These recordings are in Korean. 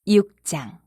6장.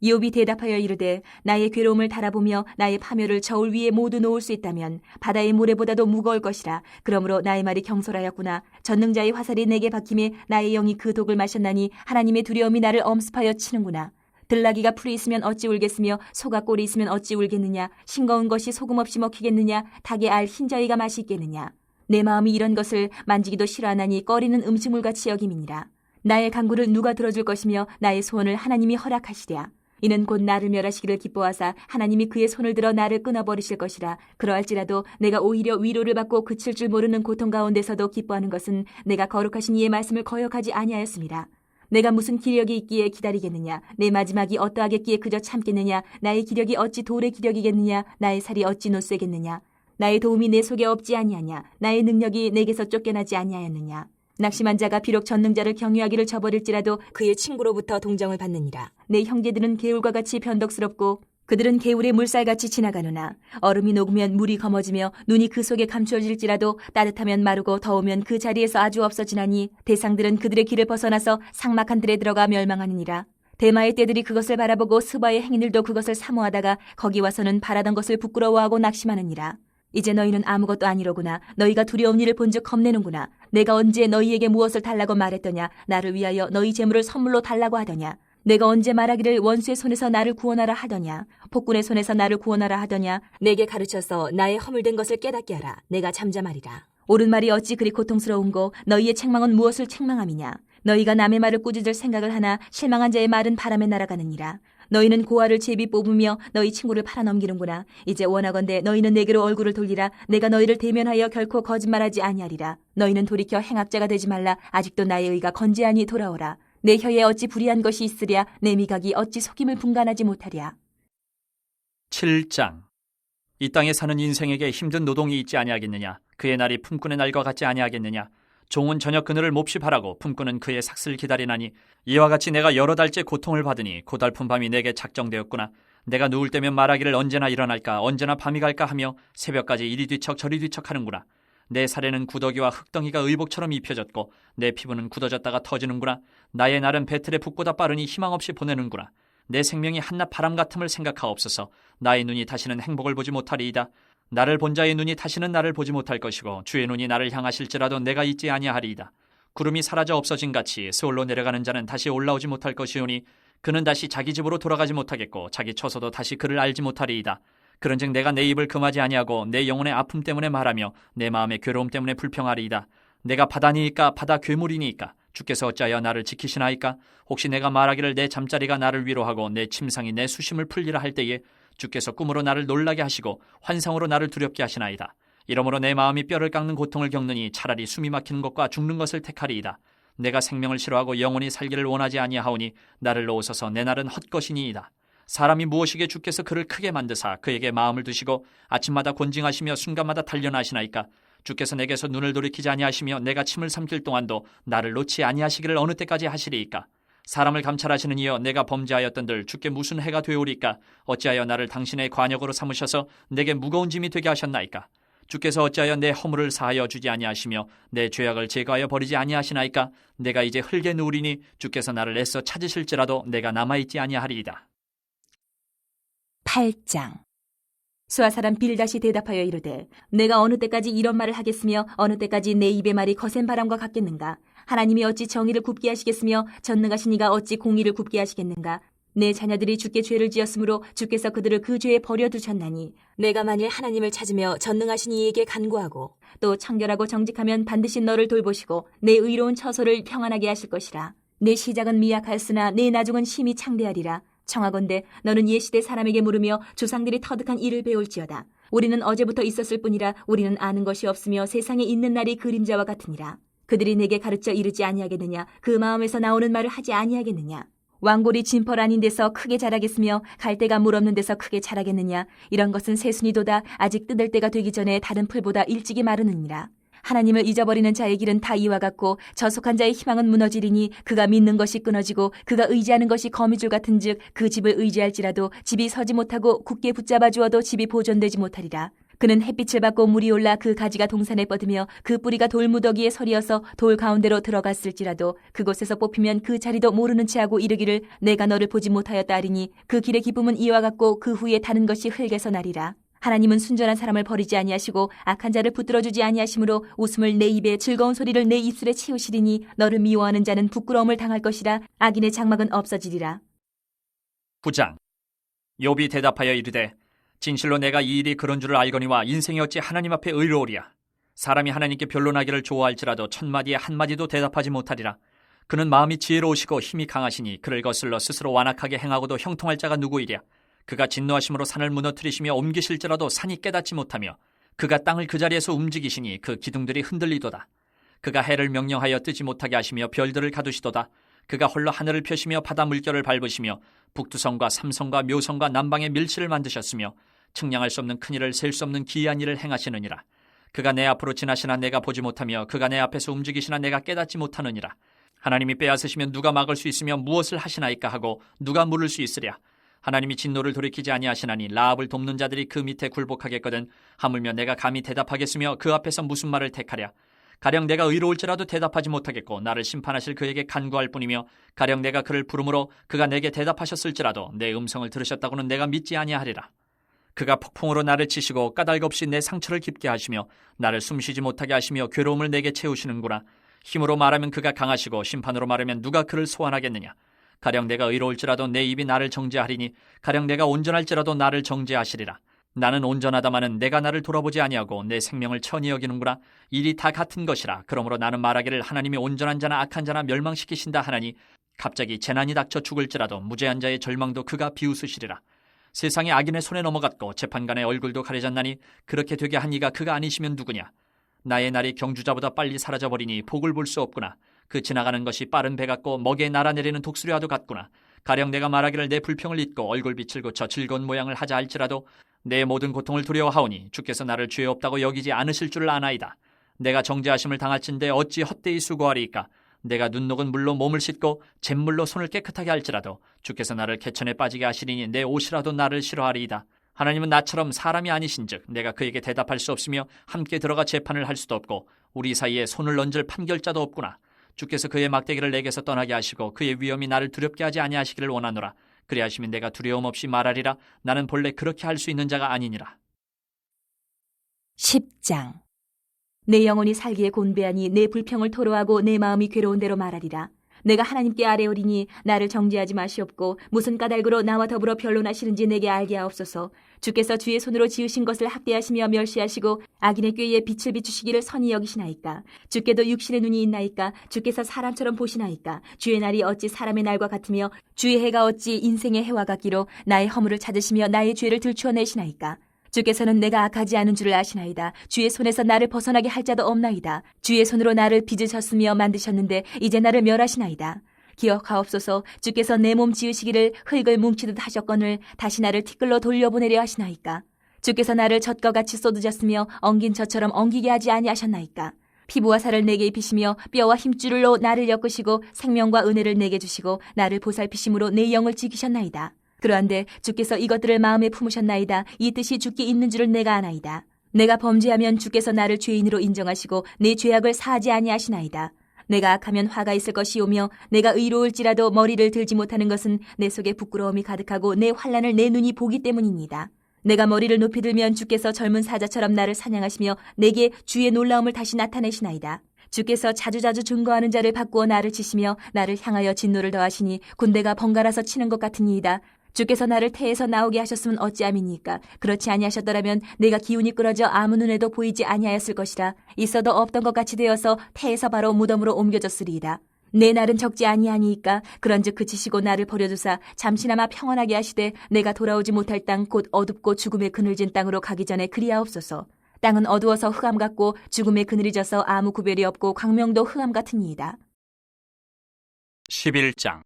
이욥이 대답하여 이르되 나의 괴로움을 달아보며 나의 파멸을 저울 위에 모두 놓을 수 있다면 바다의 모래보다도 무거울 것이라. 그러므로 나의 말이 경솔하였구나. 전능자의 화살이 내게 박힘에 나의 영이 그 독을 마셨나니 하나님의 두려움이 나를 엄습하여 치는구나. 들나귀가 풀이 있으면 어찌 울겠으며 소가 꼴이 있으면 어찌 울겠느냐. 싱거운 것이 소금 없이 먹히겠느냐. 닭의 알 흰저희가 맛이 있겠느냐. 내 마음이 이런 것을 만지기도 싫어하나니 꺼리는 음식물같이 여김이니라. 나의 간구를 누가 들어줄 것이며 나의 소원을 하나님이 허락하시랴. 이는 곧 나를 멸하시기를 기뻐하사 하나님이 그의 손을 들어 나를 끊어버리실 것이라. 그러할지라도 내가 오히려 위로를 받고 그칠 줄 모르는 고통 가운데서도 기뻐하는 것은 내가 거룩하신 이의 말씀을 거역하지 아니하였습니다. 내가 무슨 기력이 있기에 기다리겠느냐. 내 마지막이 어떠하겠기에 그저 참겠느냐. 나의 기력이 어찌 돌의 기력이겠느냐. 나의 살이 어찌 노쇠겠느냐. 나의 도움이 내 속에 없지 아니하냐. 나의 능력이 내게서 쫓겨나지 아니하였느냐. 낙심한 자가 비록 전능자를 경유하기를 저버릴지라도 그의 친구로부터 동정을 받느니라. 내 형제들은 개울과 같이 변덕스럽고 그들은 개울의 물살같이 지나가느나. 얼음이 녹으면 물이 검어지며 눈이 그 속에 감추어질지라도 따뜻하면 마르고 더우면 그 자리에서 아주 없어지나니 대상들은 그들의 길을 벗어나서 삭막한 들에 들어가 멸망하느니라. 대마의 떼들이 그것을 바라보고 스바의 행인들도 그것을 사모하다가 거기 와서는 바라던 것을 부끄러워하고 낙심하느니라. 이제 너희는 아무것도 아니로구나. 너희가 두려운 일을 본즉 겁내는구나. 내가 언제 너희에게 무엇을 달라고 말했더냐. 나를 위하여 너희 재물을 선물로 달라고 하더냐. 내가 언제 말하기를 원수의 손에서 나를 구원하라 하더냐. 폭군의 손에서 나를 구원하라 하더냐. 내게 가르쳐서 나의 허물된 것을 깨닫게 하라. 내가 잠잠하리라. 옳은 말이 어찌 그리 고통스러운고 너희의 책망은 무엇을 책망함이냐. 너희가 남의 말을 꾸짖을 생각을 하나 실망한 자의 말은 바람에 날아가느니라. 너희는 고아를 제비 뽑으며 너희 친구를 팔아넘기는구나. 이제 원하건대 너희는 내게로 얼굴을 돌리라. 내가 너희를 대면하여 결코 거짓말하지 아니하리라. 너희는 돌이켜 행악자가 되지 말라. 아직도 나의 의가 건재하니 돌아오라. 내 혀에 어찌 불의한 것이 있으랴. 내 미각이 어찌 속임을 분간하지 못하랴. 7장. 이 땅에 사는 인생에게 힘든 노동이 있지 아니하겠느냐. 그의 날이 품꾼의 날과 같지 아니하겠느냐. 종은 저녁 그늘을 몹시 바라고 품꾼은 그의 삭슬을 기다리나니 이와 같이 내가 여러 달째 고통을 받으니 고달픈 밤이 내게 작정되었구나. 내가 누울 때면 말하기를 언제나 일어날까 언제나 밤이 갈까 하며 새벽까지 이리 뒤척 저리 뒤척 하는구나. 내 살에는 구더기와 흙덩이가 의복처럼 입혀졌고 내 피부는 굳어졌다가 터지는구나. 나의 날은 배틀의 북보다 빠르니 희망 없이 보내는구나. 내 생명이 한낱 바람 같음을 생각하옵소서. 나의 눈이 다시는 행복을 보지 못하리이다. 나를 본 자의 눈이 다시는 나를 보지 못할 것이고 주의 눈이 나를 향하실지라도 내가 있지 아니하리이다. 구름이 사라져 없어진 같이 스올로 내려가는 자는 다시 올라오지 못할 것이오니 그는 다시 자기 집으로 돌아가지 못하겠고 자기 처소도 다시 그를 알지 못하리이다. 그런즉 내가 내 입을 금하지 아니하고 내 영혼의 아픔 때문에 말하며 내 마음의 괴로움 때문에 불평하리이다. 내가 바다니이까 바다 괴물이니이까 주께서 어찌하여 나를 지키시나이까. 혹시 내가 말하기를 내 잠자리가 나를 위로하고 내 침상이 내 수심을 풀리라 할 때에 주께서 꿈으로 나를 놀라게 하시고 환상으로 나를 두렵게 하시나이다. 이러므로 내 마음이 뼈를 깎는 고통을 겪느니 차라리 숨이 막히는 것과 죽는 것을 택하리이다. 내가 생명을 싫어하고 영원히 살기를 원하지 아니하오니 나를 놓으소서. 내 날은 헛것이니이다. 사람이 무엇이게 주께서 그를 크게 만드사 그에게 마음을 두시고 아침마다 곤징하시며 순간마다 단련하시나이까. 주께서 내게서 눈을 돌이키지 아니하시며 내가 침을 삼킬 동안도 나를 놓지 아니하시기를 어느 때까지 하시리이까. 사람을 감찰하시는 이여 내가 범죄하였던들 주께 무슨 해가 되오리까. 어찌하여 나를 당신의 관역으로 삼으셔서 내게 무거운 짐이 되게 하셨나이까. 주께서 어찌하여 내 허물을 사하여 주지 아니하시며 내 죄악을 제거하여 버리지 아니하시나이까. 내가 이제 흙에 누우리니 주께서 나를 애써 찾으실지라도 내가 남아있지 아니하리이다. 8장. 수아 사람 빌닷이 대답하여 이르되 내가 어느 때까지 이런 말을 하겠으며 어느 때까지 내 입의 말이 거센 바람과 같겠는가. 하나님이 어찌 정의를 굽게 하시겠으며 전능하신 이가 어찌 공의를 굽게 하시겠는가. 내 자녀들이 주께 죄를 지었으므로 주께서 그들을 그 죄에 버려두셨나니 내가 만일 하나님을 찾으며 전능하신 이에게 간구하고 또 청결하고 정직하면 반드시 너를 돌보시고 내 의로운 처소를 평안하게 하실 것이라. 내 시작은 미약하였으나 내 나중은 심히 창대하리라. 청하건대 너는 옛시대 사람에게 물으며 조상들이 터득한 일을 배울지어다. 우리는 어제부터 있었을 뿐이라 우리는 아는 것이 없으며 세상에 있는 날이 그림자와 같으니라. 그들이 내게 가르쳐 이르지 아니하겠느냐. 그 마음에서 나오는 말을 하지 아니하겠느냐. 왕골이 진펄 아닌 데서 크게 자라겠으며 갈대가 물 없는 데서 크게 자라겠느냐. 이런 것은 새순이도다. 아직 뜯을 때가 되기 전에 다른 풀보다 일찍이 마르느니라. 하나님을 잊어버리는 자의 길은 다 이와 같고 저속한 자의 희망은 무너지리니 그가 믿는 것이 끊어지고 그가 의지하는 것이 거미줄 같은즉 그 집을 의지할지라도 집이 서지 못하고 굳게 붙잡아 주어도 집이 보존되지 못하리라. 그는 햇빛을 받고 물이 올라 그 가지가 동산에 뻗으며 그 뿌리가 돌무더기에 서리어서 돌 가운데로 들어갔을지라도 그곳에서 뽑히면 그 자리도 모르는 체하고 이르기를 내가 너를 보지 못하였다 하리니 그 길의 기쁨은 이와 같고 그 후에 다는 것이 흙에서 나리라. 하나님은 순전한 사람을 버리지 아니하시고 악한 자를 붙들어주지 아니하시므로 웃음을 내 입에 즐거운 소리를 내 입술에 채우시리니 너를 미워하는 자는 부끄러움을 당할 것이라. 악인의 장막은 없어지리라. 9장. 욥이 대답하여 이르되 진실로 내가 이 일이 그런 줄을 알거니와 인생이 어찌 하나님 앞에 의로우랴. 사람이 하나님께 변론하기를 좋아할지라도 천마디에 한마디도 대답하지 못하리라. 그는 마음이 지혜로우시고 힘이 강하시니 그를 거슬러 스스로 완악하게 행하고도 형통할 자가 누구이랴. 그가 진노하심으로 산을 무너뜨리시며 옮기실지라도 산이 깨닫지 못하며 그가 땅을 그 자리에서 움직이시니 그 기둥들이 흔들리도다. 그가 해를 명령하여 뜨지 못하게 하시며 별들을 가두시도다. 그가 홀로 하늘을 펴시며 바다 물결을 밟으시며 북두성과 삼성과 묘성과 남방의 밀치를 만드셨으며 측량할 수 없는 큰 일을 셀 수 없는 기이한 일을 행하시느니라. 그가 내 앞으로 지나시나 내가 보지 못하며 그가 내 앞에서 움직이시나 내가 깨닫지 못하느니라. 하나님이 빼앗으시면 누가 막을 수 있으며 무엇을 하시나이까 하고 누가 물을 수 있으랴. 하나님이 진노를 돌이키지 아니하시나니 라합을 돕는 자들이 그 밑에 굴복하겠거든. 하물며 내가 감히 대답하겠으며 그 앞에서 무슨 말을 택하랴. 가령 내가 의로울지라도 대답하지 못하겠고 나를 심판하실 그에게 간구할 뿐이며 가령 내가 그를 부르므로 그가 내게 대답하셨을지라도 내 음성을 들으셨다고는 내가 믿지 아니하리라. 그가 폭풍으로 나를 치시고 까닭없이 내 상처를 깊게 하시며 나를 숨쉬지 못하게 하시며 괴로움을 내게 채우시는구나. 힘으로 말하면 그가 강하시고 심판으로 말하면 누가 그를 소환하겠느냐. 가령 내가 의로울지라도 내 입이 나를 정죄하리니 가령 내가 온전할지라도 나를 정죄하시리라. 나는 온전하다마는 내가 나를 돌아보지 아니하고 내 생명을 천히 여기는구나. 일이 다 같은 것이라. 그러므로 나는 말하기를 하나님이 온전한 자나 악한 자나 멸망시키신다 하나니 갑자기 재난이 닥쳐 죽을지라도 무죄한 자의 절망도 그가 비웃으시리라. 세상이 악인의 손에 넘어갔고 재판관의 얼굴도 가려졌나니 그렇게 되게 한 이가 그가 아니시면 누구냐. 나의 날이 경주자보다 빨리 사라져버리니 복을 볼 수 없구나. 그 지나가는 것이 빠른 배 같고 먹이에 날아내리는 독수리와도 같구나. 가령 내가 말하기를 내 불평을 잊고 얼굴빛을 고쳐 즐거운 모양을 하자 할지라도 내 모든 고통을 두려워하오니 주께서 나를 죄 없다고 여기지 않으실 줄을 아나이다. 내가 정죄하심을 당할진대 어찌 헛되이 수고하리이까. 내가 눈 녹은 물로 몸을 씻고 잿물로 손을 깨끗하게 할지라도 주께서 나를 개천에 빠지게 하시리니 내 옷이라도 나를 싫어하리이다. 하나님은 나처럼 사람이 아니신즉 내가 그에게 대답할 수 없으며 함께 들어가 재판을 할 수도 없고 우리 사이에 손을 얹을 판결자도 없구나. 주께서 그의 막대기를 내게서 떠나게 하시고 그의 위엄이 나를 두렵게 하지 아니하시기를 원하노라. 그리하시면 내가 두려움 없이 말하리라. 나는 본래 그렇게 할 수 있는 자가 아니니라. 10장. 내 영혼이 살기에 곤배하니 내 불평을 토로하고 내 마음이 괴로운 대로 말하리라. 내가 하나님께 아뢰오리니 나를 정죄하지 마시옵고 무슨 까닭으로 나와 더불어 변론하시는지 내게 알게 하옵소서. 주께서 주의 손으로 지으신 것을 학대하시며 멸시하시고 악인의 꾀에 빛을 비추시기를 선히 여기시나이까. 주께도 육신의 눈이 있나이까. 주께서 사람처럼 보시나이까. 주의 날이 어찌 사람의 날과 같으며 주의 해가 어찌 인생의 해와 같기로 나의 허물을 찾으시며 나의 죄를 들추어내시나이까. 주께서는 내가 악하지 않은 줄을 아시나이다. 주의 손에서 나를 벗어나게 할 자도 없나이다. 주의 손으로 나를 빚으셨으며 만드셨는데 이제 나를 멸하시나이다. 기억하옵소서. 주께서 내 몸 지으시기를 흙을 뭉치듯 하셨거늘 다시 나를 티끌로 돌려보내려 하시나이까. 주께서 나를 젖과 같이 쏟으셨으며 엉긴 젖처럼 엉기게 하지 아니하셨나이까. 피부와 살을 내게 입히시며 뼈와 힘줄로 나를 엮으시고 생명과 은혜를 내게 주시고 나를 보살피심으로 내 영을 지키셨나이다. 그러한데 주께서 이것들을 마음에 품으셨나이다. 이 뜻이 주께 있는 줄을 내가 아나이다. 내가 범죄하면 주께서 나를 죄인으로 인정하시고 내 죄악을 사하지 아니하시나이다. 내가 악하면 화가 있을 것이오며 내가 의로울지라도 머리를 들지 못하는 것은 내 속에 부끄러움이 가득하고 내 환난을 내 눈이 보기 때문입니다. 내가 머리를 높이 들면 주께서 젊은 사자처럼 나를 사냥하시며 내게 주의 놀라움을 다시 나타내시나이다. 주께서 자주자주 증거하는 자를 바꾸어 나를 치시며 나를 향하여 진노를 더하시니 군대가 번갈아서 치는 것 같으니이다. 주께서 나를 태에서 나오게 하셨으면 어찌함이니까. 그렇지 아니하셨더라면 내가 기운이 끌어져 아무 눈에도 보이지 아니하였을 것이라. 있어도 없던 것 같이 되어서 태에서 바로 무덤으로 옮겨졌으리이다. 내 날은 적지 아니하니이까. 그런즉 그치시고 나를 버려두사 잠시나마 평안하게 하시되 내가 돌아오지 못할 땅 곧 어둡고 죽음의 그늘진 땅으로 가기 전에 그리하옵소서. 땅은 어두워서 흑암 같고 죽음의 그늘이 져서 아무 구별이 없고 광명도 흑암 같으니이다. 11장.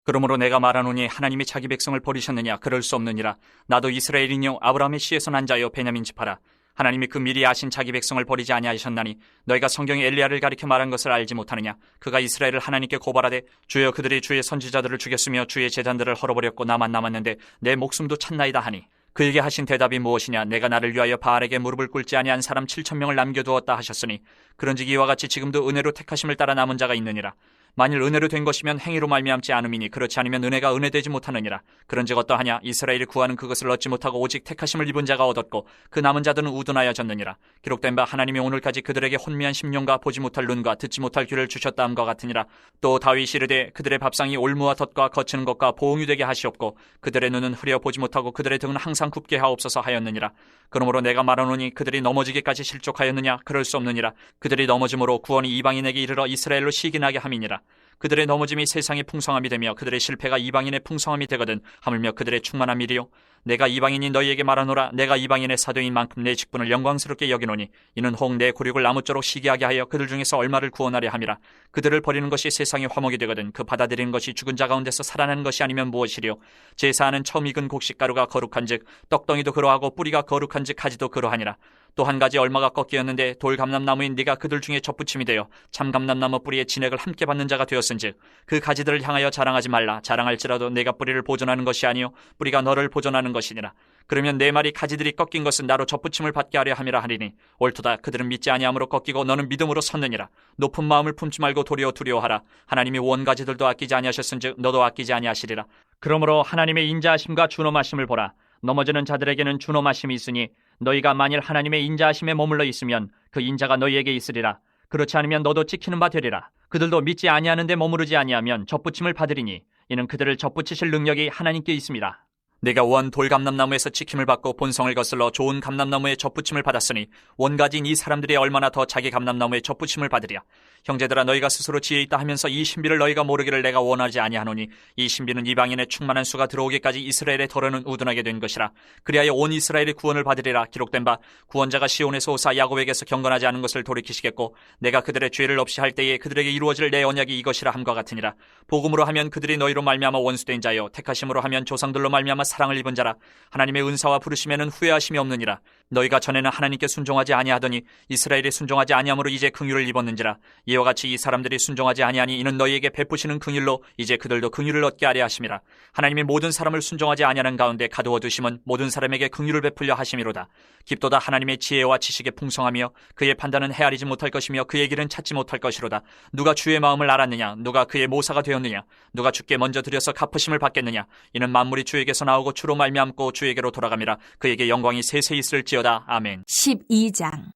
그러므로 내가 말하노니 하나님이 자기 백성을 버리셨느냐. 그럴 수 없느니라. 나도 이스라엘이뇨 아브라함의 씨에서 난 자요 베냐민 지파라. 하나님이 그 미리 아신 자기 백성을 버리지 아니하셨나니 너희가 성경에 엘리야를 가리켜 말한 것을 알지 못하느냐. 그가 이스라엘을 하나님께 고발하되 주여 그들이 주의 선지자들을 죽였으며 주의 제단들을 헐어버렸고 나만 남았는데 내 목숨도 찾나이다 하니 그에게 하신 대답이 무엇이냐? 내가 나를 위하여 바알에게 무릎을 꿇지 아니한 사람 7,000명을 남겨두었다 하셨으니 그런즉 이와 같이 지금도 은혜로 택하심을 따라 남은 자가 있느니라. 만일 은혜로 된 것이면 행위로 말미암지 않음이니 그렇지 않으면 은혜가 은혜되지 못하느니라. 그런즉 어떠하냐? 이스라엘이 구하는 그것을 얻지 못하고 오직 택하심을 입은 자가 얻었고 그 남은 자들은 우둔하여졌느니라. 기록된 바 하나님이 오늘까지 그들에게 혼미한 심령과 보지 못할 눈과 듣지 못할 귀를 주셨다 함과 같으니라. 또 다윗이 이르되 그들의 밥상이 올무와 덫과 거치는 것과 보응이 되게 하시옵고 그들의 눈은 흐려 보지 못하고 그들의 등은 항상 굽게 하옵소서 하였느니라. 그러므로 내가 말하노니 그들이 넘어지기까지 실족하였느냐? 그럴 수 없느니라. 그들이 넘어짐으로 구원이 이방인에게 이르러 이스라엘로 시기나게 함이니라. 그들의 넘어짐이 세상의 풍성함이 되며 그들의 실패가 이방인의 풍성함이 되거든 하물며 그들의 충만함이리요. 내가 이방인이 너희에게 말하노라. 내가 이방인의 사도인 만큼 내 직분을 영광스럽게 여기노니 이는 혹 내 굴욕을 나무쪼록 시기하게 하여 그들 중에서 얼마를 구원하려 함이라. 그들을 버리는 것이 세상의 화목이 되거든 그 받아들이는 것이 죽은 자 가운데서 살아나는 것이 아니면 무엇이리요. 제사하는 처음 익은 곡식가루가 거룩한즉 떡덩이도 그러하고 뿌리가 거룩한즉 가지도 그러하니라. 또 한 가지 얼마가 꺾이었는데 돌감람나무인 네가 그들 중에 접붙임이 되어 참감람나무 뿌리의 진액을 함께 받는 자가 되었은즉 그 가지들을 향하여 자랑하지 말라. 자랑할지라도 내가 뿌리를 보존하는 것이 아니요 뿌리가 너를 보존하는 것이니라. 그러면 내 말이 가지들이 꺾인 것은 나로 접붙임을 받게 하려 함이라 하리니 옳도다. 그들은 믿지 아니함으로 꺾이고 너는 믿음으로 섰느니라. 높은 마음을 품지 말고 도리어 두려워하라. 하나님이 원가지들도 아끼지 아니하셨은즉 너도 아끼지 아니하시리라. 그러므로 하나님의 인자하심과 준엄하심을 보라. 넘어지는 자들에게는 준엄하심이 있으니 너희가 만일 하나님의 인자하심에 머물러 있으면 그 인자가 너희에게 있으리라. 그렇지 않으면 너도 지키는 바 되리라. 그들도 믿지 아니하는데 머무르지 아니하면 접붙임을 받으리니 이는 그들을 접붙이실 능력이 하나님께 있습니다. 내가 원 돌감람나무에서 지킴을 받고 본성을 거슬러 좋은 감람나무에 접붙임을 받았으니 원가지인 이 사람들이 얼마나 더 자기 감람나무에 접붙임을 받으랴. 형제들아 너희가 스스로 지혜 있다 하면서 이 신비를 너희가 모르기를 내가 원하지 아니하노니 이 신비는 이방인의 충만한 수가 들어오기까지 이스라엘의 덫은 우둔하게 된 것이라. 그리하여 온 이스라엘의 구원을 받으리라. 기록된 바 구원자가 시온에서 오사 야곱에게서 경건하지 않은 것을 돌이키시겠고 내가 그들의 죄를 없이 할 때에 그들에게 이루어질 내 언약이 이것이라 함과 같으니라. 복음으로 하면 그들이 너희로 말미암아 원수된 자요 택하심으로 하면 조상들로 말미암아 사랑을 입은 자라. 하나님의 은사와 부르심에는 후회하심이 없느니라. 너희가 전에는 하나님께 순종하지 아니하더니 이스라엘이 순종하지 아니함으로 이제 긍휼을 입었는지라. 이와 같이 이 사람들이 순종하지 아니하니 이는 너희에게 베푸시는 긍휼로 이제 그들도 긍휼을 얻게 하려 하심이라. 하나님이 모든 사람을 순종하지 아니하는 가운데 가두어 두심은 모든 사람에게 긍휼을 베풀려 하심이로다. 깊도다 하나님의 지혜와 지식의 풍성하며 그의 판단은 헤아리지 못할 것이며 그의 길은 찾지 못할 것이로다. 누가 주의 마음을 알았느냐? 누가 그의 모사가 되었느냐? 누가 주께 먼저 드려서 갚으심을 받겠느냐? 이는 만물이 주에게서 나오고 주로 말미암고 주에게로 돌아감이라. 그에게 영광이 세세 있을지어다. 아멘. 12장.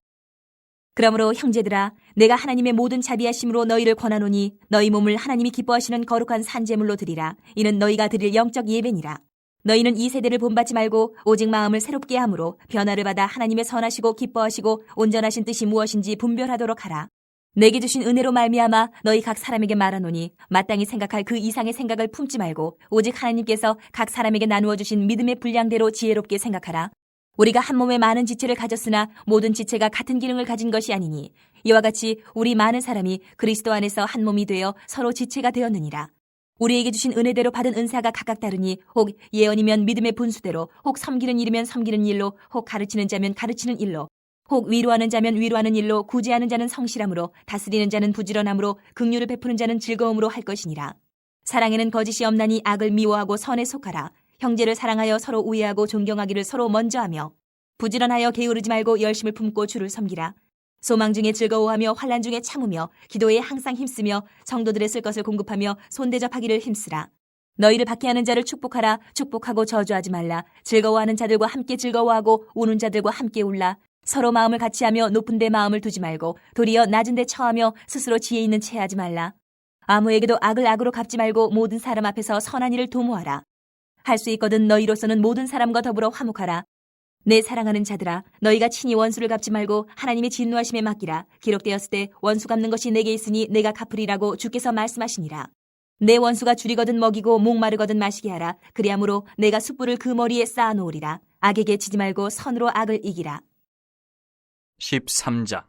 그러므로 형제들아 내가 하나님의 모든 자비하심으로 너희를 권하노니 너희 몸을 하나님이 기뻐하시는 거룩한 산제물로 드리라. 이는 너희가 드릴 영적 예배니라. 너희는 이 세대를 본받지 말고 오직 마음을 새롭게 함으로 변화를 받아 하나님의 선하시고 기뻐하시고 온전하신 뜻이 무엇인지 분별하도록 하라. 내게 주신 은혜로 말미암아 너희 각 사람에게 말하노니 마땅히 생각할 그 이상의 생각을 품지 말고 오직 하나님께서 각 사람에게 나누어 주신 믿음의 분량대로 지혜롭게 생각하라. 우리가 한 몸에 많은 지체를 가졌으나 모든 지체가 같은 기능을 가진 것이 아니니 이와 같이 우리 많은 사람이 그리스도 안에서 한 몸이 되어 서로 지체가 되었느니라. 우리에게 주신 은혜대로 받은 은사가 각각 다르니 혹 예언이면 믿음의 분수대로, 혹 섬기는 일이면 섬기는 일로, 혹 가르치는 자면 가르치는 일로, 혹 위로하는 자면 위로하는 일로, 구제하는 자는 성실함으로, 다스리는 자는 부지런함으로, 긍휼을 베푸는 자는 즐거움으로 할 것이니라. 사랑에는 거짓이 없나니 악을 미워하고 선에 속하라. 형제를 사랑하여 서로 우애하고 존경하기를 서로 먼저 하며 부지런하여 게으르지 말고 열심을 품고 주를 섬기라. 소망 중에 즐거워하며 환난 중에 참으며 기도에 항상 힘쓰며 성도들의 쓸 것을 공급하며 손대접하기를 힘쓰라. 너희를 박해하는 자를 축복하라. 축복하고 저주하지 말라. 즐거워하는 자들과 함께 즐거워하고 우는 자들과 함께 울라. 서로 마음을 같이하며 높은 데 마음을 두지 말고 도리어 낮은 데 처하며 스스로 지혜 있는 채 하지 말라. 아무에게도 악을 악으로 갚지 말고 모든 사람 앞에서 선한 일을 도모하라. 할 수 있거든 너희로서는 모든 사람과 더불어 화목하라. 내 사랑하는 자들아 너희가 친히 원수를 갚지 말고 하나님의 진노하심에 맡기라. 기록되었을 때 원수 갚는 것이 내게 있으니 내가 갚으리라고 주께서 말씀하시니라. 내 원수가 줄이거든 먹이고 목마르거든 마시게 하라. 그리하므로 내가 숯불을 그 머리에 쌓아놓으리라. 악에게 지지 말고 선으로 악을 이기라. 13장.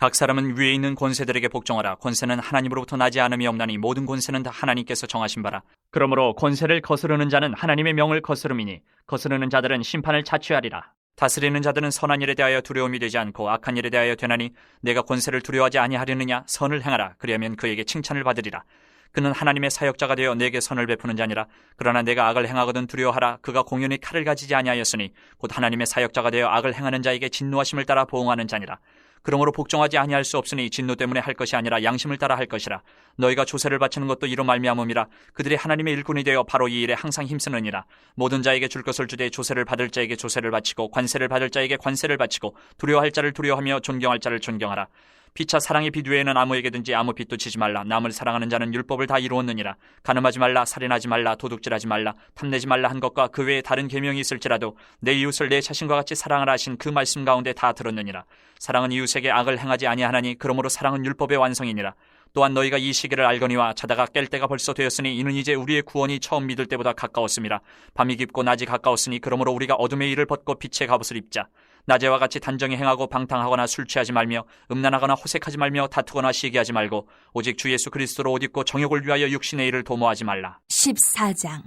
각 사람은 위에 있는 권세들에게 복종하라. 권세는 하나님으로부터 나지 않음이 없나니 모든 권세는 다 하나님께서 정하신 바라. 그러므로 권세를 거스르는 자는 하나님의 명을 거스름이니 거스르는 자들은 심판을 자취하리라. 다스리는 자들은 선한 일에 대하여 두려움이 되지 않고 악한 일에 대하여 되나니 내가 권세를 두려워하지 아니하려느냐? 선을 행하라. 그리하면 그에게 칭찬을 받으리라. 그는 하나님의 사역자가 되어 내게 선을 베푸는 자니라. 그러나 내가 악을 행하거든 두려워하라. 그가 공연히 칼을 가지지 아니하였으니 곧 하나님의 사역자가 되어 악을 행하는 자에게 진노하심을 따라 보응하는 자니라. 그러므로 복종하지 아니할 수 없으니 진노 때문에 할 것이 아니라 양심을 따라 할 것이라. 너희가 조세를 바치는 것도 이로 말미암음이라. 그들이 하나님의 일꾼이 되어 바로 이 일에 항상 힘쓰느니라. 모든 자에게 줄 것을 주되 조세를 받을 자에게 조세를 바치고 관세를 받을 자에게 관세를 바치고 두려워할 자를 두려워하며 존경할 자를 존경하라. 피차 사랑의 빛 외에는 아무에게든지 아무 빛도 치지 말라. 남을 사랑하는 자는 율법을 다 이루었느니라. 간음하지 말라, 살인하지 말라, 도둑질하지 말라, 탐내지 말라 한 것과 그 외에 다른 계명이 있을지라도 내 이웃을 내 자신과 같이 사랑하라 하신 그 말씀 가운데 다 들었느니라. 사랑은 이웃에게 악을 행하지 아니하나니 그러므로 사랑은 율법의 완성이니라. 또한 너희가 이 시기를 알거니와 자다가 깰 때가 벌써 되었으니 이는 이제 우리의 구원이 처음 믿을 때보다 가까웠음이라. 밤이 깊고 낮이 가까웠으니 그러므로 우리가 어둠의 일을 벗고 빛의 갑옷을 입자. 낮에와 같이 단정히 행하고 방탕하거나 술 취하지 말며 음란하거나 호색하지 말며 다투거나 시기하지 말고 오직 주 예수 그리스도로 옷 입고 정욕을 위하여 육신의 일을 도모하지 말라. 14장.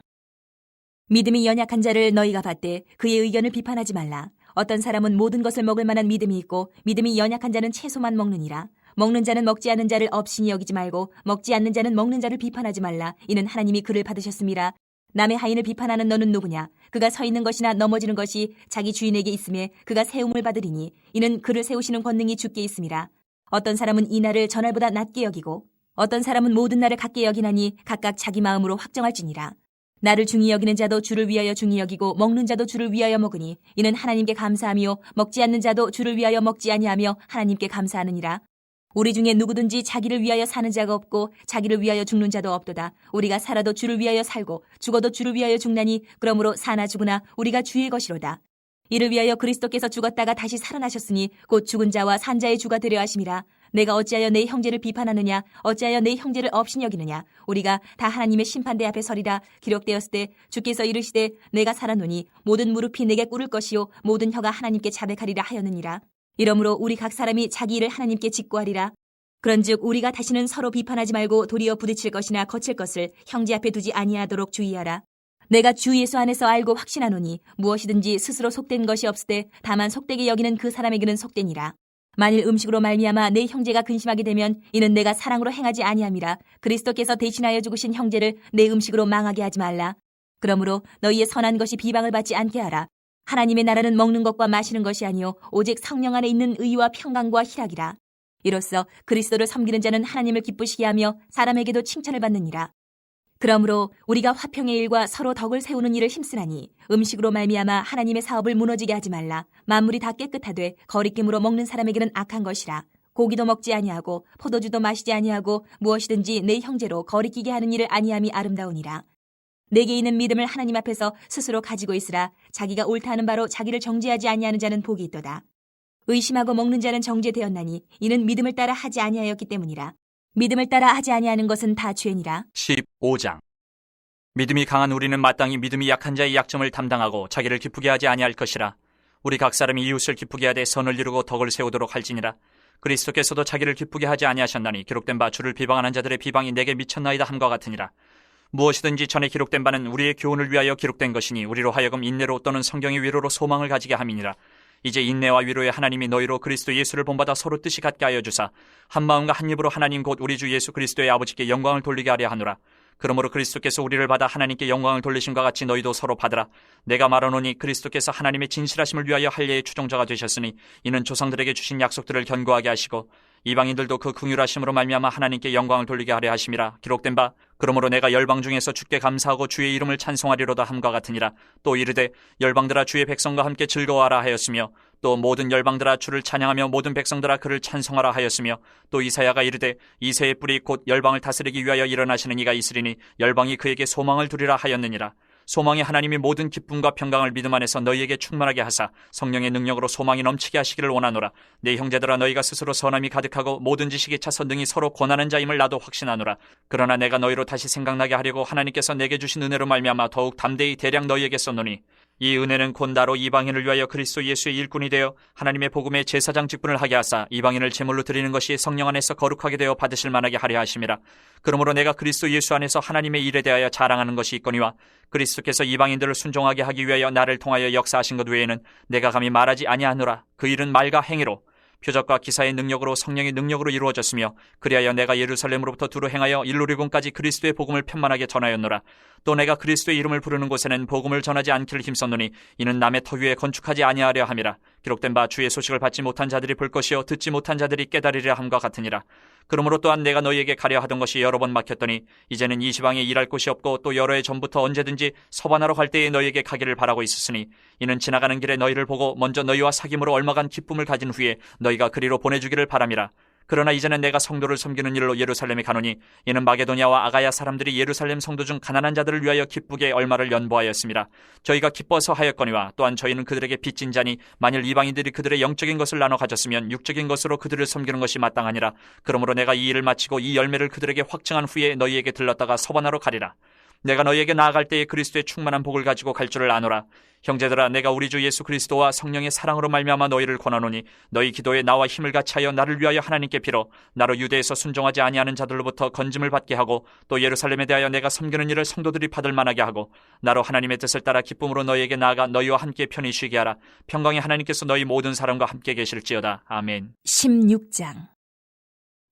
믿음이 연약한 자를 너희가 받되 그의 의견을 비판하지 말라. 어떤 사람은 모든 것을 먹을 만한 믿음이 있고 믿음이 연약한 자는 채소만 먹느니라. 먹는 자는 먹지 않는 자를 업신이 여기지 말고 먹지 않는 자는 먹는 자를 비판하지 말라. 이는 하나님이 그를 받으셨음이라. 남의 하인을 비판하는 너는 누구냐? 그가 서 있는 것이나 넘어지는 것이 자기 주인에게 있음에 그가 세움을 받으리니 이는 그를 세우시는 권능이 주께 있음이라. 어떤 사람은 이 날을 전날보다 낮게 여기고 어떤 사람은 모든 날을 같게 여기나니 각각 자기 마음으로 확정할지니라. 나를 중히 여기는 자도 주를 위하여 중히 여기고 먹는 자도 주를 위하여 먹으니 이는 하나님께 감사하며 먹지 않는 자도 주를 위하여 먹지 아니하며 하나님께 감사하느니라. 우리 중에 누구든지 자기를 위하여 사는 자가 없고 자기를 위하여 죽는 자도 없도다. 우리가 살아도 주를 위하여 살고 죽어도 주를 위하여 죽나니 그러므로 사나 죽으나 우리가 주의 것이로다. 이를 위하여 그리스도께서 죽었다가 다시 살아나셨으니 곧 죽은 자와 산 자의 주가 되려 하심이라. 내가 어찌하여 내 형제를 비판하느냐? 어찌하여 내 형제를 업신 여기느냐? 우리가 다 하나님의 심판대 앞에 서리라. 기록되었을 때 주께서 이르시되 내가 살아노니 모든 무릎이 내게 꿇을 것이요 모든 혀가 하나님께 자백하리라 하였느니라. 이러므로 우리 각 사람이 자기 일을 하나님께 직고하리라. 그런즉 우리가 다시는 서로 비판하지 말고 도리어 부딪힐 것이나 거칠 것을 형제 앞에 두지 아니하도록 주의하라. 내가 주 예수 안에서 알고 확신하노니 무엇이든지 스스로 속된 것이 없을 때 다만 속되게 여기는 그 사람에게는 속되니라. 만일 음식으로 말미암아 내 형제가 근심하게 되면 이는 내가 사랑으로 행하지 아니함이라. 그리스도께서 대신하여 죽으신 형제를 내 음식으로 망하게 하지 말라. 그러므로 너희의 선한 것이 비방을 받지 않게 하라. 하나님의 나라는 먹는 것과 마시는 것이 아니요 오직 성령 안에 있는 의와 평강과 희락이라. 이로써 그리스도를 섬기는 자는 하나님을 기쁘시게 하며 사람에게도 칭찬을 받느니라. 그러므로 우리가 화평의 일과 서로 덕을 세우는 일을 힘쓰나니 음식으로 말미암아 하나님의 사업을 무너지게 하지 말라. 만물이 다 깨끗하되 거리낌으로 먹는 사람에게는 악한 것이라. 고기도 먹지 아니하고 포도주도 마시지 아니하고 무엇이든지 내 형제로 거리끼게 하는 일을 아니함이 아름다우니라. 내게 있는 믿음을 하나님 앞에서 스스로 가지고 있으라. 자기가 옳다 하는 바로 자기를 정죄하지 아니하는 자는 복이 있도다. 의심하고 먹는 자는 정죄되었나니 이는 믿음을 따라 하지 아니하였기 때문이라. 믿음을 따라 하지 아니하는 것은 다 죄니라. 15장. 믿음이 강한 우리는 마땅히 믿음이 약한 자의 약점을 담당하고 자기를 기쁘게 하지 아니할 것이라. 우리 각 사람이 이웃을 기쁘게 하되 선을 이루고 덕을 세우도록 할지니라. 그리스도께서도 자기를 기쁘게 하지 아니하셨나니 기록된 바 주를 비방하는 자들의 비방이 내게 미쳤나이다 함과 같으니라. 무엇이든지 전에 기록된 바는 우리의 교훈을 위하여 기록된 것이니 우리로 하여금 인내로 또는 성경의 위로로 소망을 가지게 함이니라. 이제 인내와 위로의 하나님이 너희로 그리스도 예수를 본받아 서로 뜻이 같게 하여 주사 한 마음과 한 입으로 하나님 곧 우리 주 예수 그리스도의 아버지께 영광을 돌리게 하려 하노라. 그러므로 그리스도께서 우리를 받아 하나님께 영광을 돌리심과 같이 너희도 서로 받으라. 내가 말하노니 그리스도께서 하나님의 진실하심을 위하여 할례의 추종자가 되셨으니 이는 조상들에게 주신 약속들을 견고하게 하시고 이방인들도 그 긍휼하심으로 말미암아 하나님께 영광을 돌리게 하려 하심이라. 기록된 바 그러므로 내가 열방 중에서 주께 감사하고 주의 이름을 찬송하리로다 함과 같으니라. 또 이르되 열방들아 주의 백성과 함께 즐거워하라 하였으며 또 모든 열방들아 주를 찬양하며 모든 백성들아 그를 찬송하라 하였으며 또 이사야가 이르되 이새의 뿌리 곧 열방을 다스리기 위하여 일어나시는 이가 있으리니 열방이 그에게 소망을 두리라 하였느니라. 소망이 하나님이 모든 기쁨과 평강을 믿음 안에서 너희에게 충만하게 하사 성령의 능력으로 소망이 넘치게 하시기를 원하노라. 내 형제들아 너희가 스스로 선함이 가득하고 모든 지식에 차서 능히 서로 권하는 자임을 나도 확신하노라. 그러나 내가 너희로 다시 생각나게 하려고 하나님께서 내게 주신 은혜로 말미암아 더욱 담대히 대량 너희에게 썼노니 이 은혜는 곧 나로 이방인을 위하여 그리스도 예수의 일꾼이 되어 하나님의 복음의 제사장 직분을 하게 하사 이방인을 제물로 드리는 것이 성령 안에서 거룩하게 되어 받으실 만하게 하려 하심이라. 그러므로 내가 그리스도 예수 안에서 하나님의 일에 대하여 자랑하는 것이 있거니와 그리스도께서 이방인들을 순종하게 하기 위하여 나를 통하여 역사하신 것 외에는 내가 감히 말하지 아니하노라. 그 일은 말과 행위로 표적과 기사의 능력으로 성령의 능력으로 이루어졌으며 그리하여 내가 예루살렘으로부터 두루 행하여 일루리곤까지 그리스도의 복음을 편만하게 전하였노라. 또 내가 그리스도의 이름을 부르는 곳에는 복음을 전하지 않기를 힘썼노니 이는 남의 터 위에 건축하지 아니하려 함이라. 기록된 바 주의 소식을 받지 못한 자들이 볼 것이요 듣지 못한 자들이 깨달으려 함과 같으니라. 그러므로 또한 내가 너희에게 가려 하던 것이 여러 번 막혔더니 이제는 이 지방에 일할 곳이 없고 또 여러 해 전부터 언제든지 서반하러 갈 때에 너희에게 가기를 바라고 있었으니 이는 지나가는 길에 너희를 보고 먼저 너희와 사귐으로 얼마간 기쁨을 가진 후에 너희가 그리로 보내주기를 바람이라. 그러나 이제는 내가 성도를 섬기는 일로 예루살렘에 가노니 이는 마게도냐와 아가야 사람들이 예루살렘 성도 중 가난한 자들을 위하여 기쁘게 얼마를 연보하였습니다. 저희가 기뻐서 하였거니와 또한 저희는 그들에게 빚진 자니 만일 이방인들이 그들의 영적인 것을 나눠 가졌으면 육적인 것으로 그들을 섬기는 것이 마땅하니라. 그러므로 내가 이 일을 마치고 이 열매를 그들에게 확증한 후에 너희에게 들렀다가 서반하러 가리라. 내가 너희에게 나아갈 때에 그리스도의 충만한 복을 가지고 갈 줄을 아노라. 형제들아, 내가 우리 주 예수 그리스도와 성령의 사랑으로 말미암아 너희를 권하노니 너희 기도에 나와 힘을 같이하여 나를 위하여 하나님께 빌어 나로 유대에서 순종하지 아니하는 자들로부터 건짐을 받게 하고 또 예루살렘에 대하여 내가 섬기는 일을 성도들이 받을 만하게 하고 나로 하나님의 뜻을 따라 기쁨으로 너희에게 나아가 너희와 함께 편히 쉬게 하라. 평강의 하나님께서 너희 모든 사람과 함께 계실지어다. 아멘. 16장.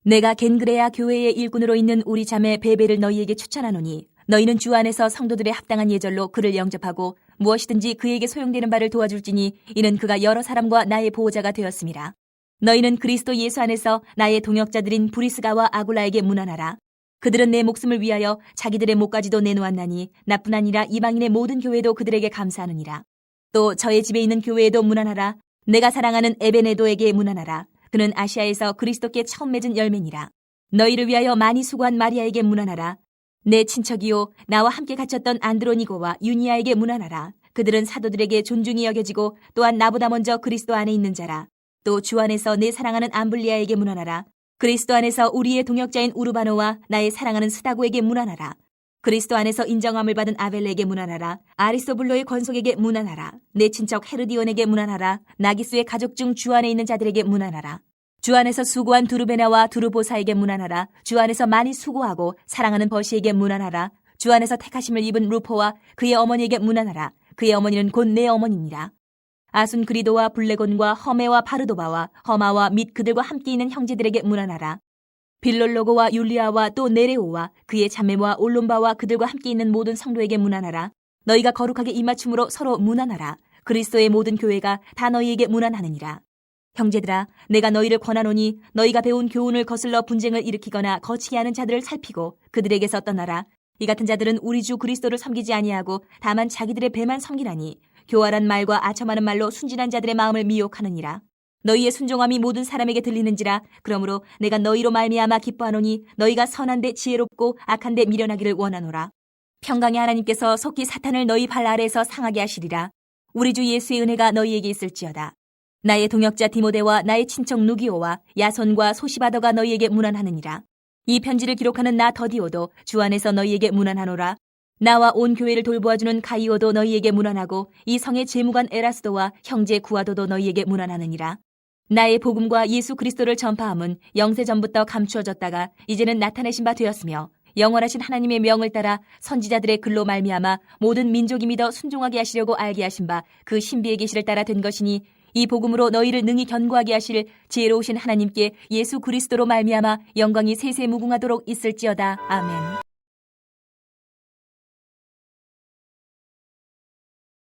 내가 겐그레아 교회의 일꾼으로 있는 우리 자매 베베를 너희에게 추천하노니 너희는 주 안에서 성도들의 합당한 예절로 그를 영접하고 무엇이든지 그에게 소용되는 바를 도와줄지니 이는 그가 여러 사람과 나의 보호자가 되었습니다. 너희는 그리스도 예수 안에서 나의 동역자들인 브리스가와 아굴라에게 문안하라. 그들은 내 목숨을 위하여 자기들의 목까지도 내놓았나니 나뿐 아니라 이방인의 모든 교회도 그들에게 감사하느니라. 또 저의 집에 있는 교회에도 문안하라. 내가 사랑하는 에베네도에게 문안하라. 그는 아시아에서 그리스도께 처음 맺은 열매니라. 너희를 위하여 많이 수고한 마리아에게 문안하라. 내 친척이요 나와 함께 갇혔던 안드로니고와 유니아에게 문안하라. 그들은 사도들에게 존중이 여겨지고 또한 나보다 먼저 그리스도 안에 있는 자라. 또 주 안에서 내 사랑하는 암블리아에게 문안하라. 그리스도 안에서 우리의 동역자인 우르바노와 나의 사랑하는 스다고에게 문안하라. 그리스도 안에서 인정함을 받은 아벨레에게 문안하라. 아리스토블로의 권속에게 문안하라. 내 친척 헤르디온에게 문안하라. 나기스의 가족 중 주 안에 있는 자들에게 문안하라. 주 안에서 수고한 두르베나와 두르보사에게 문안하라. 주 안에서 많이 수고하고 사랑하는 버시에게 문안하라. 주 안에서 택하심을 입은 루포와 그의 어머니에게 문안하라. 그의 어머니는 곧 내 어머니니라. 아순그리도와 블레곤과 허메와 바르도바와 허마와 및 그들과 함께 있는 형제들에게 문안하라. 빌롤로고와 율리아와 또 네레오와 그의 자매와 올론바와 그들과 함께 있는 모든 성도에게 문안하라. 너희가 거룩하게 입맞춤으로 서로 문안하라. 그리스도의 모든 교회가 다 너희에게 문안하느니라. 형제들아, 내가 너희를 권하노니 너희가 배운 교훈을 거슬러 분쟁을 일으키거나 거치게 하는 자들을 살피고 그들에게서 떠나라. 이 같은 자들은 우리 주 그리스도를 섬기지 아니하고 다만 자기들의 배만 섬기나니 교활한 말과 아첨하는 말로 순진한 자들의 마음을 미혹하느니라. 너희의 순종함이 모든 사람에게 들리는지라. 그러므로 내가 너희로 말미암아 기뻐하노니 너희가 선한데 지혜롭고 악한데 미련하기를 원하노라. 평강의 하나님께서 속히 사탄을 너희 발 아래에서 상하게 하시리라. 우리 주 예수의 은혜가 너희에게 있을지어다. 나의 동역자 디모데와 나의 친척 누기오와 야손과 소시바더가 너희에게 문안하느니라. 이 편지를 기록하는 나 더디오도 주 안에서 너희에게 문안하노라. 나와 온 교회를 돌보아주는 가이오도 너희에게 문안하고 이 성의 재무관 에라스도와 형제 구아도도 너희에게 문안하느니라. 나의 복음과 예수 그리스도를 전파함은 영세전부터 감추어졌다가 이제는 나타내신 바 되었으며 영원하신 하나님의 명을 따라 선지자들의 글로 말미암아 모든 민족이 믿어 순종하게 하시려고 알게 하신 바 그 신비의 계시를 따라 된 것이니 이 복음으로 너희를 능히 견고하게 하실 지혜로우신 하나님께 예수 그리스도로 말미암아 영광이 세세 무궁하도록 있을지어다. 아멘.